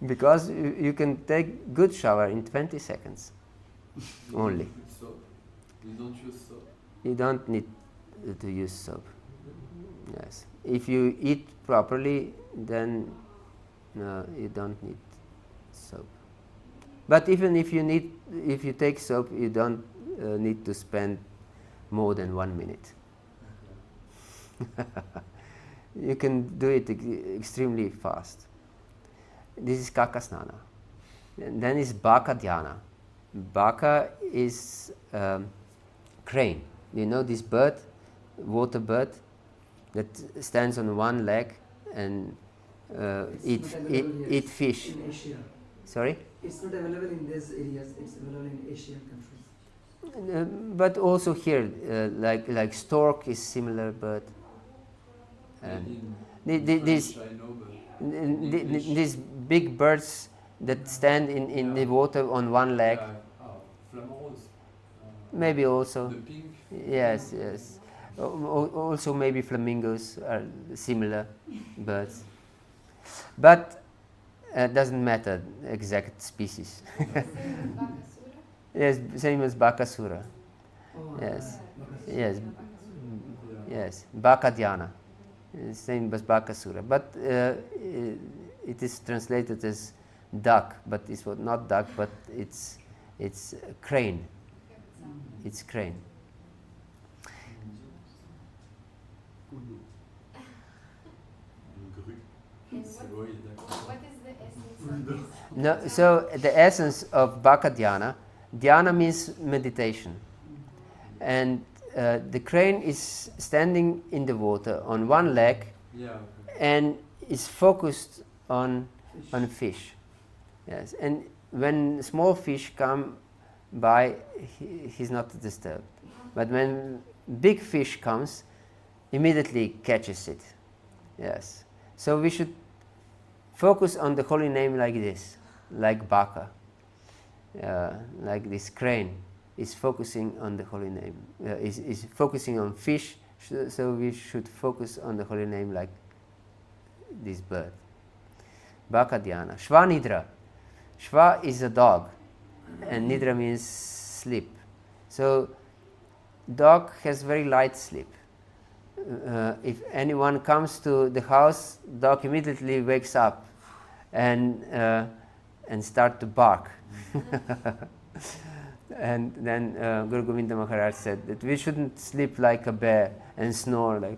because you can take good shower in 20 seconds only. Soap? You don't use soap? You don't need to use soap. Yes. If you eat properly, then you don't need soap. But even if you take soap, you don't need to spend more than 1 minute. You can do it extremely fast. This is Kaka Snana. And then is Bhaka Dhyana. Bhaka is crane. You know this bird, water bird, that stands on one leg and eat fish. In Asia. Sorry? It's not available in these areas, it's available in Asian countries. But also here, like stork is similar bird. In These French, I know, but in English. these big birds that stand in the water on one leg. Flamand rose. Maybe also. The pink. Yes, yes. Also maybe flamingos are similar birds. But doesn't matter exact species. Yes, same as Bakasura. Oh, Yes, Bakasura. yes, Yeah. yes. Bakadhyana, same as Bakasura. But it is translated as duck, but it's not duck, but it's crane. It's crane. Oui, d'accord. What is the essence of this? No, so the essence of Bhakti-dhyana, dhyana means meditation, and the crane is standing in the water on one leg, Yeah, okay. and is focused on fish. Yes, and when small fish come by, he's not disturbed. But when big fish comes, immediately catches it. Yes. So we should focus on the holy name like this, like Baka, like this crane is focusing on the holy name, is focusing on fish, so we should focus on the holy name like this bird. Baka Dhyana. Shva Nidra. Shva is a dog, and Nidra means sleep. So dog has very light sleep. If anyone comes to the house, dog immediately wakes up and start to bark. And then Guru Govinda Maharaj said that we shouldn't sleep like a bear and snore like.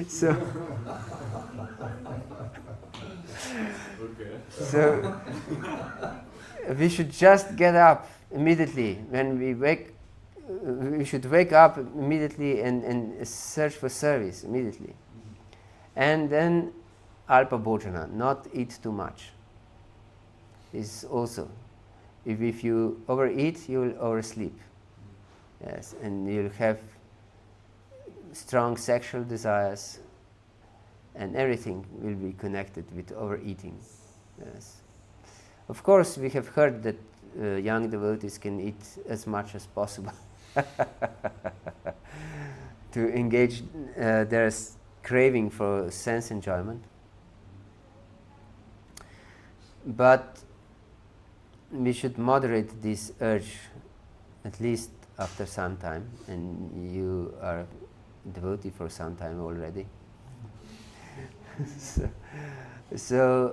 So we should just get up immediately when we wake. We should wake up immediately and search for service immediately. And then alpa bhojana, not eat too much. Is also, if you overeat, you will oversleep. Yes, and you'll have strong sexual desires, and everything will be connected with overeating. Yes. Of course, we have heard that young devotees can eat as much as possible to engage their craving for sense enjoyment. But we should moderate this urge at least after some time, and you are a devotee for some time already. So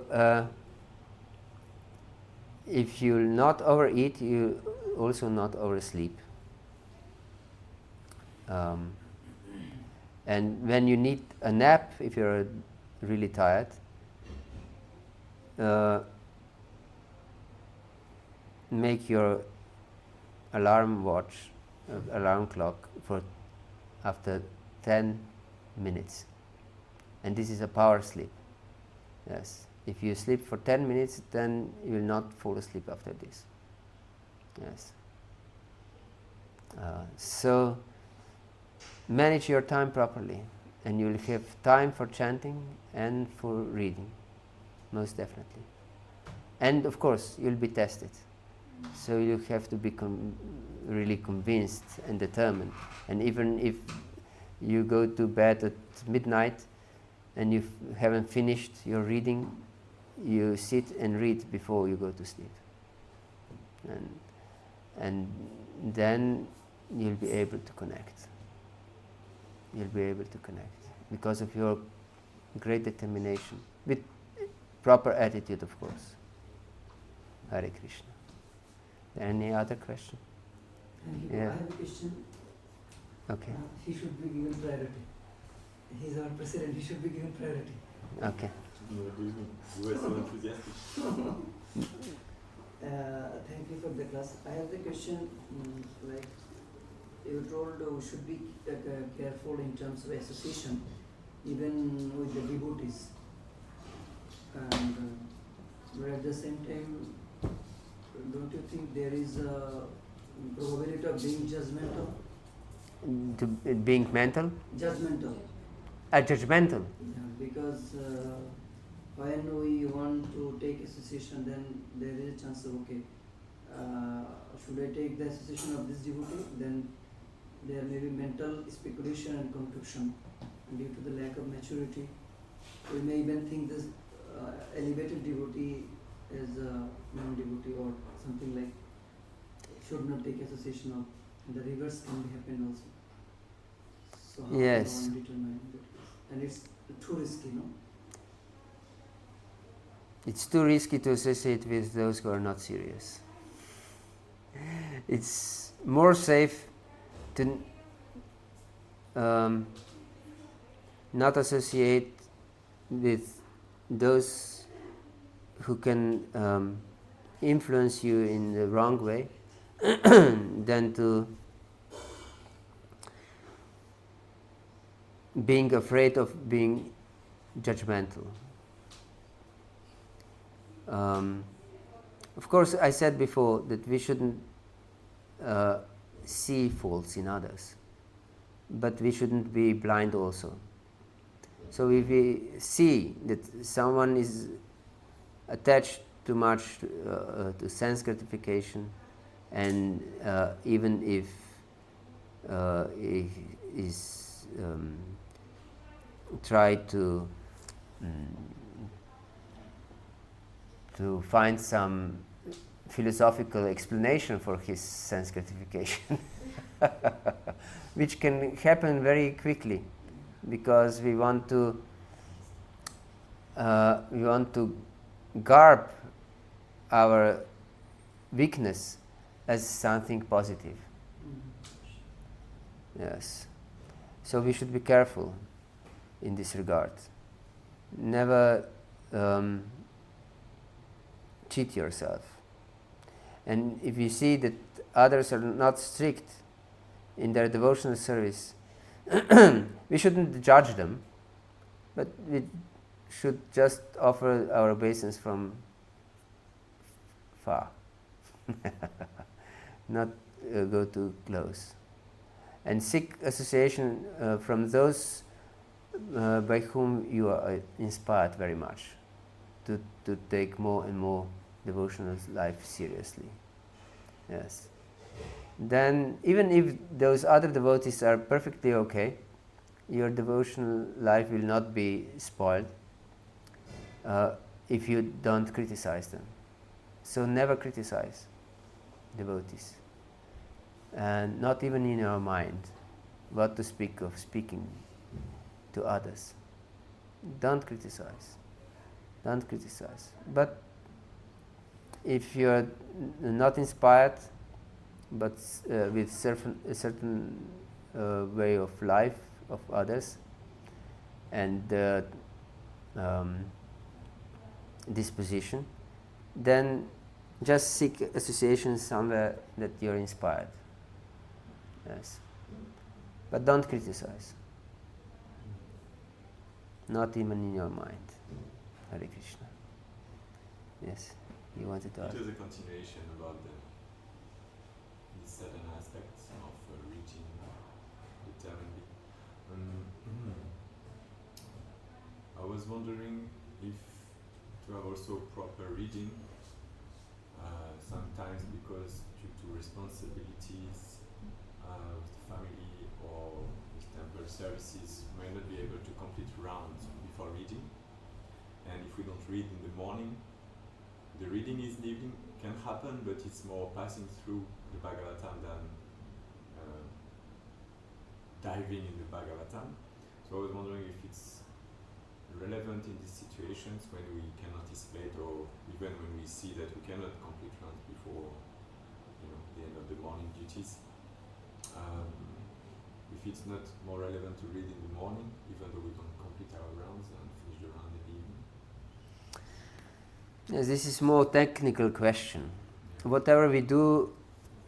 if you not overeat, you also not oversleep. And when you need a nap, if you're really tired, make your alarm clock for after 10 minutes. And this is a power sleep. Yes. If you sleep for 10 minutes, then you will not fall asleep after this. Yes. So manage your time properly, and you will have time for chanting and for reading, most definitely. And of course, you'll be tested. So you have to be really convinced and determined. And even if you go to bed at midnight and you haven't finished your reading, you sit and read before you go to sleep. And then you'll be able to connect. You'll be able to connect because of your great determination, with proper attitude, of course. Hare Krishna. Any other question? Yeah. I have a question. Okay. He should be given priority. He's our president. He should be given priority. Okay. You were so enthusiastic. Thank you for the class. I have the question. Like you told, we should be careful in terms of association, even with the devotees. And but at the same time, don't you think there is a probability of being judgmental? Being mental? Judgmental. Judgmental? Yeah, because when we want to take association, then there is a chance of, okay, should I take the association of this devotee? Then there may be mental speculation and confusion. And due to the lack of maturity, we may even think this elevated devotee is a non-devotee or something like should not take association of. And the reverse can happen also. So how yes. can one determine that? And it's too risky, no? It's too risky to associate with those who are not serious. It's more safe to not associate with those who can influence you in the wrong way than to being afraid of being judgmental. Of course, I said before that we shouldn't see faults in others, but we shouldn't be blind also. So if we see that someone is attached too much to sense gratification, and even if he is try to find some philosophical explanation for his sense gratification, which can happen very quickly, because we want to garb our weakness as something positive. Yes. So we should be careful in this regard. Never cheat yourself. And if you see that others are not strict in their devotional service, we shouldn't judge them, but we should just offer our obeisance from far, not go too close. And seek association from those by whom you are inspired very much to take more and more devotional life seriously. Yes. Then, even if those other devotees are perfectly okay, your devotional life will not be spoiled if you don't criticize them. So never criticize devotees, and not even in your mind. What to speak of speaking to others. Don't criticize. Don't criticize. But if you are not inspired, but with a certain way of life of others, and disposition, then just seek association somewhere that you're inspired. Yes. But don't criticize. Not even in your mind. Hare Krishna. Yes, you wanted to ask? It was a continuation about the certain aspects of reaching determinedly. I was wondering if to have also proper reading, sometimes because due to responsibilities with the family or with temple services, we may not be able to complete rounds before reading. And if we don't read in the morning, the reading in the evening can happen, but it's more passing through the Bhagavatam than diving in the Bhagavatam. So I was wondering if it's relevant in these situations when we cannot anticipate, or even when we see that we cannot complete rounds before the end of the morning duties. If it's not more relevant to read in the morning, even though we don't complete our rounds and finish the round in the evening. Yes, this is more technical question. Yeah. Whatever we do,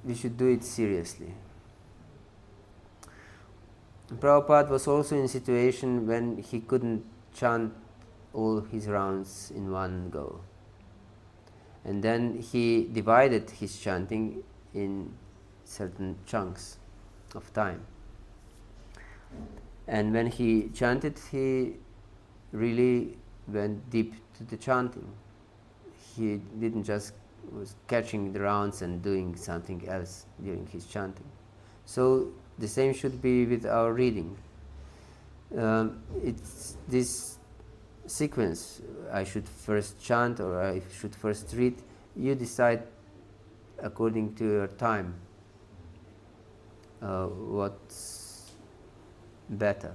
we should do it seriously. Prabhupada was also in a situation when he couldn't chant all his rounds in one go. And then he divided his chanting in certain chunks of time. And when he chanted, he really went deep to the chanting. He didn't just was catching the rounds and doing something else during his chanting. So the same should be with our reading. It's this sequence. I should first chant or I should first read. You decide according to your time what's better.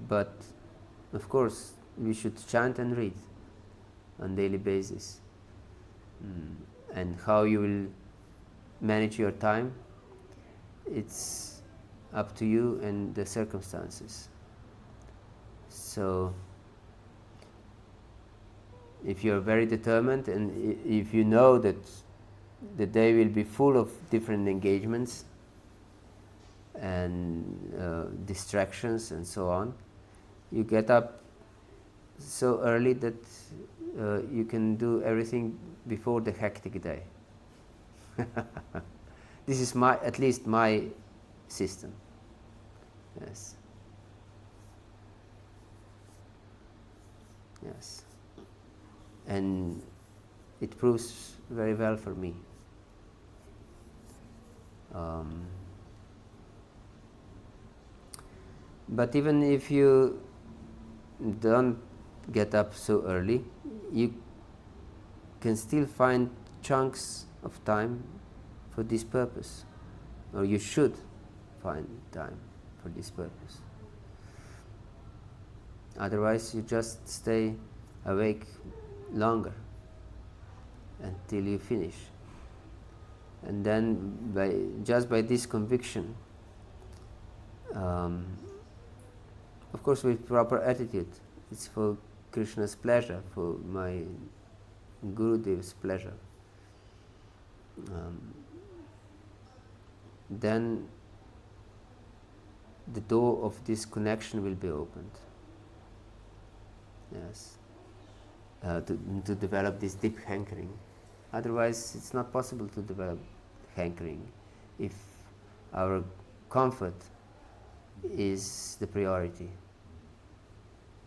But of course, we should chant and read on daily basis. And how you will manage your time, it's up to you and the circumstances. So if you're very determined and if you know that the day will be full of different engagements and distractions and so on, you get up so early that you can do everything before the hectic day. This is at least my system. Yes. Yes. And it proves very well for me. But even if you don't get up so early, you can still find chunks of time for this purpose, or you should find time for this purpose. Otherwise, you just stay awake longer until you finish. And then, just by this conviction, of course, with proper attitude, it's for Krishna's pleasure, for my Gurudev's pleasure. Then the door of this connection will be opened. Yes, to develop this deep hankering. Otherwise, it's not possible to develop hankering if our comfort is the priority.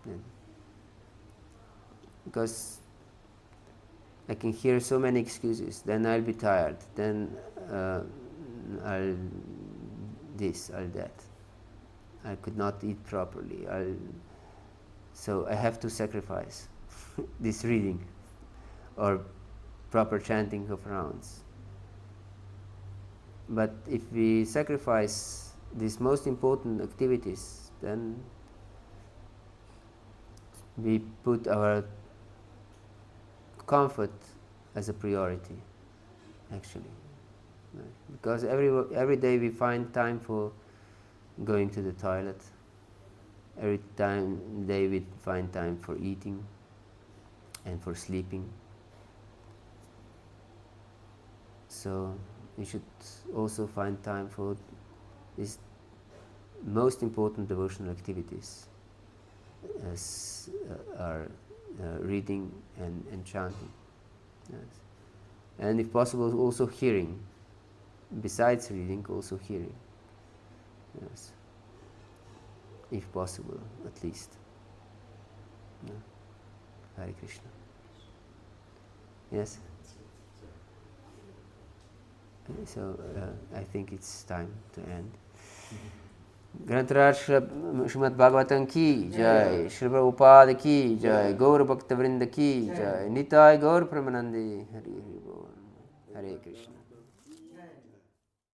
Yeah. Because I can hear so many excuses. Then I'll be tired. Then I'll this, I'll that. I could not eat properly. So I have to sacrifice this reading or proper chanting of rounds. But if we sacrifice these most important activities, then we put our comfort as a priority, actually. Because every day we find time for going to the toilet. Every day we find time for eating and for sleeping. So we should also find time for these most important devotional activities, as are reading and chanting. Yes. And if possible, also hearing. Besides reading, also hearing. Yes. If possible, at least. Yeah. Hare Krishna. Yes? So I think it's time to end. Grantaraj Srimad Bhagavatam ki jai, Shri Prabhupada ki jai, Gaur Bhakta Vrinda ki jai, Nitai Gaur Pramanandi, Hare Krishna.